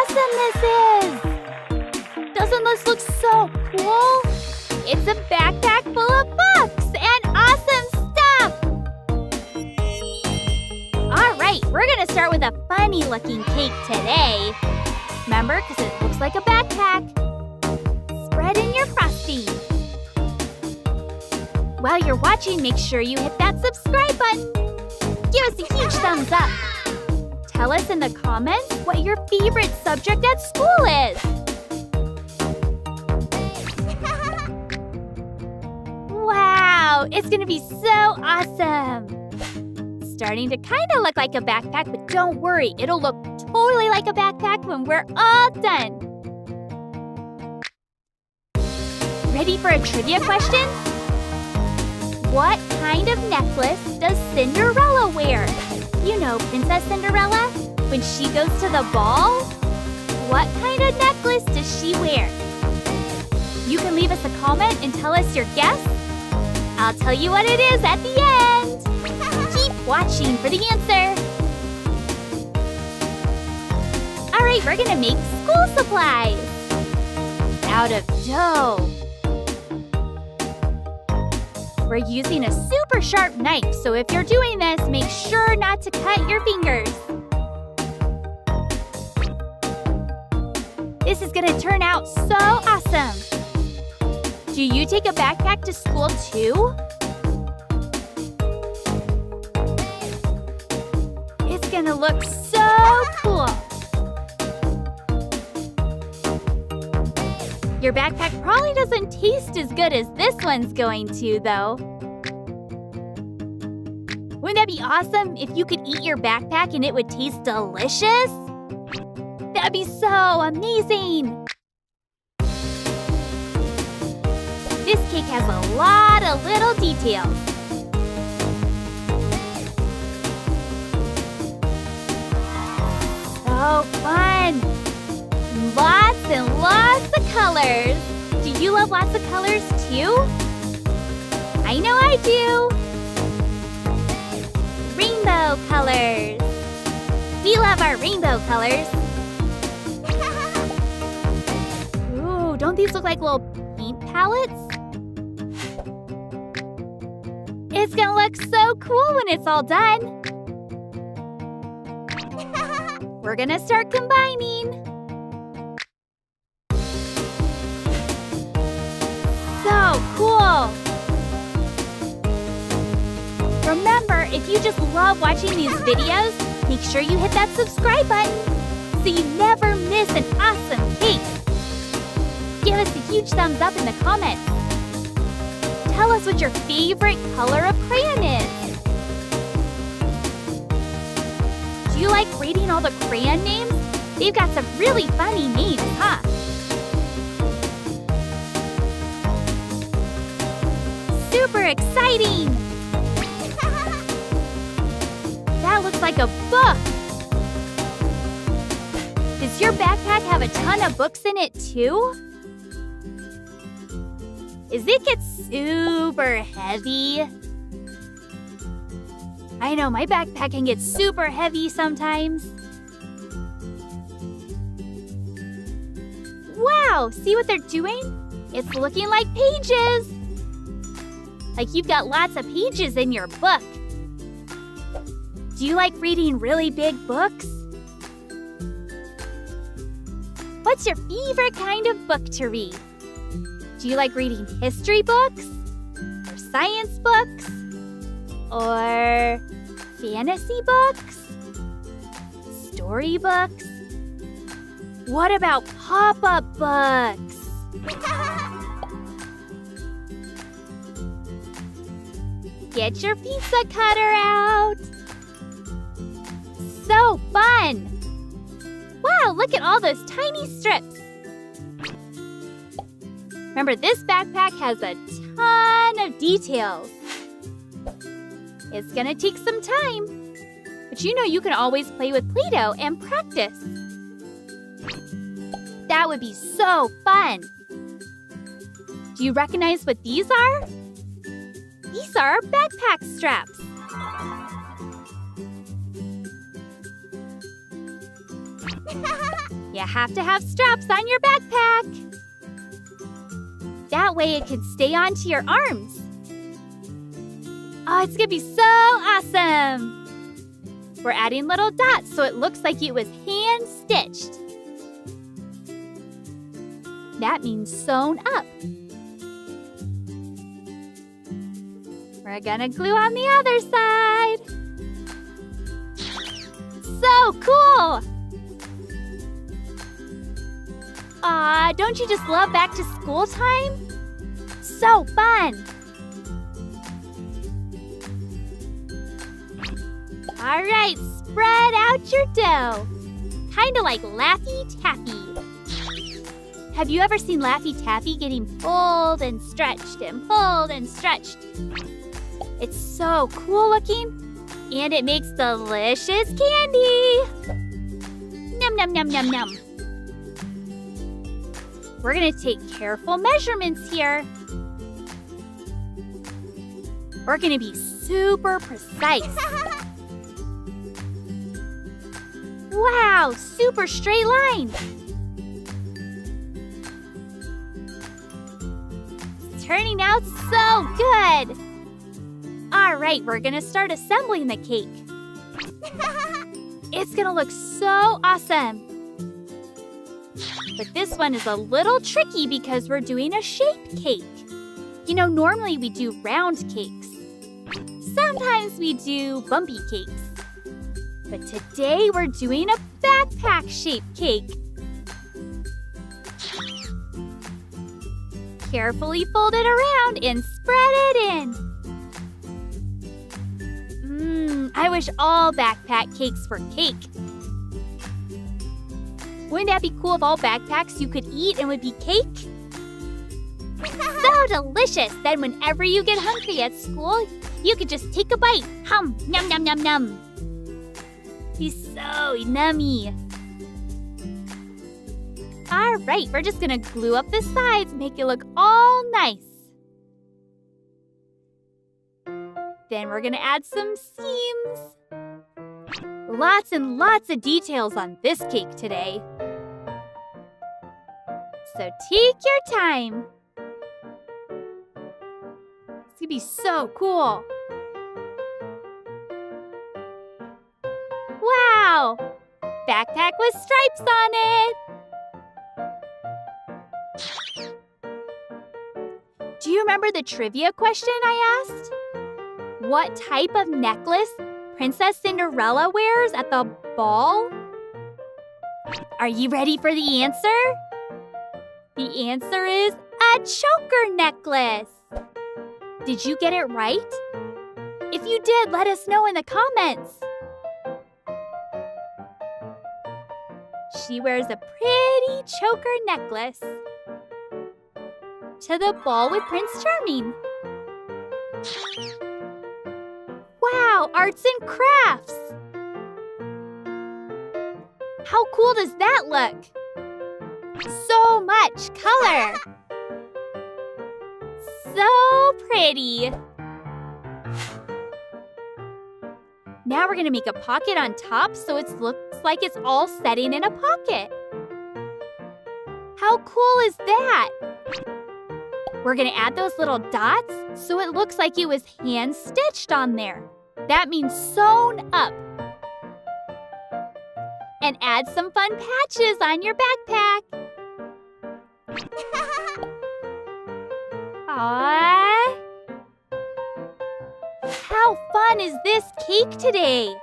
awesome this is! Doesn't this look so cool? It's a backpack full of books and awesome stuff! Alright, we're gonna start with a funny looking cake today. Remember, because it looks like a backpack. Spread in your frosting. While you're watching, make sure you hit that subscribe button. Give us a huge thumbs up. Tell us in the comments what your favorite subject at school is. Wow, it's gonna be so awesome. Starting to kind of look like a backpack, but don't worry, it'll look totally like a backpack when we're all done. Ready for a trivia question? What kind of necklace does Cinderella wear? You know Princess Cinderella? When she goes to the ball? What kind of necklace does she wear? You can leave us a comment and tell us your guess. I'll tell you what it is at the end. Keep watching for the answer. All right, we're gonna make school supplies out of dough. We're using a super sharp knife, so if you're doing this, make sure not to cut your fingers. This is gonna turn out so awesome. Do you take a backpack to school too? It's gonna look so cool. Your backpack probably doesn't taste as good as this one's going to, though. Wouldn't that be awesome if you could eat your backpack and it would taste delicious? That'd be so amazing! This cake has a lot of little details. So fun! Lots and lots of colors. Do you love lots of colors too? I know I do. Rainbow colors. We love our rainbow colors. Ooh, don't these look like little paint palettes? It's gonna look so cool when it's all done. We're gonna start combining. So cool! Remember, if you just love watching these videos, make sure you hit that subscribe button so you never miss an awesome cake. Give us a huge thumbs up in the comments. Tell us what your favorite color of crayon is. Do you like reading all the crayon names? They've got some really funny names, huh? Super exciting! That looks like a book! Does your backpack have a ton of books in it too? Is it get super heavy? I know, my backpack can get super heavy sometimes. Wow, see what they're doing? It's looking like pages! Like you've got lots of pages in your book. Do you like reading really big books? What's your favorite kind of book to read? Do you like reading history books? Or science books? Or fantasy books? Story books? What about pop-up books? Get your pizza cutter out. So fun! Wow, look at all those tiny strips. Remember, this backpack has a ton of details. It's gonna take some time, but you know you can always play with Play-Doh and practice. That would be so fun. Do you recognize what these are? These are our backpack straps. You have to have straps on your backpack. That way it can stay onto your arms. Oh, it's gonna be so awesome. We're adding little dots so it looks like it was hand-stitched. That means sewn up. We're gonna glue on the other side. So cool! Aw, don't you just love back to school time? So fun! All right, spread out your dough. Kinda like Laffy Taffy. Have you ever seen Laffy Taffy getting pulled and stretched and pulled and stretched? It's so cool looking, and it makes delicious candy. Num, num, num, num, num. We're gonna take careful measurements here. We're gonna be super precise. Wow, super straight line. It's turning out so good. All right, we're gonna start assembling the cake. It's gonna look so awesome. But this one is a little tricky because we're doing a shaped cake. You know, normally we do round cakes. Sometimes we do bumpy cakes. But today we're doing a backpack-shaped cake. Carefully fold it around and spread it in. I wish all backpack cakes were cake. Wouldn't that be cool if all backpacks you could eat and would be cake? So delicious! Then whenever you get hungry at school, you could just take a bite. Hum, num, num, num, num. Be so yummy. All right, we're just gonna glue up the sides, make it look all nice. Then we're gonna add some seams. Lots and lots of details on this cake today. So take your time. It's gonna be so cool. Wow! Backpack with stripes on it. Do you remember the trivia question I asked? What type of necklace Princess Cinderella wears at the ball? Are you ready for the answer? The answer is a choker necklace. Did you get it right? If you did, let us know in the comments. She wears a pretty choker necklace to the ball with Prince Charming. Wow, arts and crafts! How cool does that look? So much color! So pretty! Now we're gonna make a pocket on top so it looks like it's all setting in a pocket. How cool is that? We're gonna add those little dots so it looks like it was hand-stitched on there. That means sewn up. And add some fun patches on your backpack. Aww. How fun is this cake today?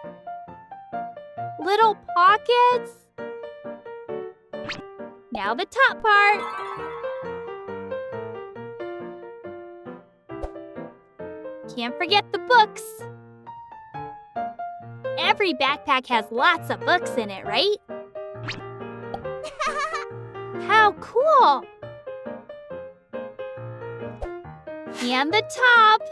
Little pockets. Now the top part. Can't forget the books. Every backpack has lots of books in it, right? How cool! And the top.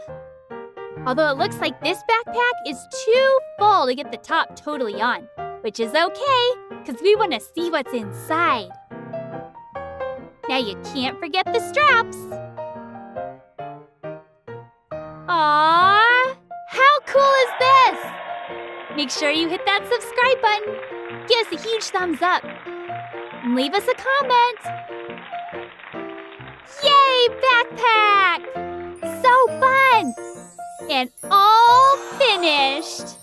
Although it looks like this backpack is too full to get the top totally on, which is okay, because we want to see what's inside. Now you can't forget the straps. Aww! How cool is this? Make sure you hit that subscribe button. Give us a huge thumbs up. and leave us a comment. Yay, backpack! So fun! And all finished!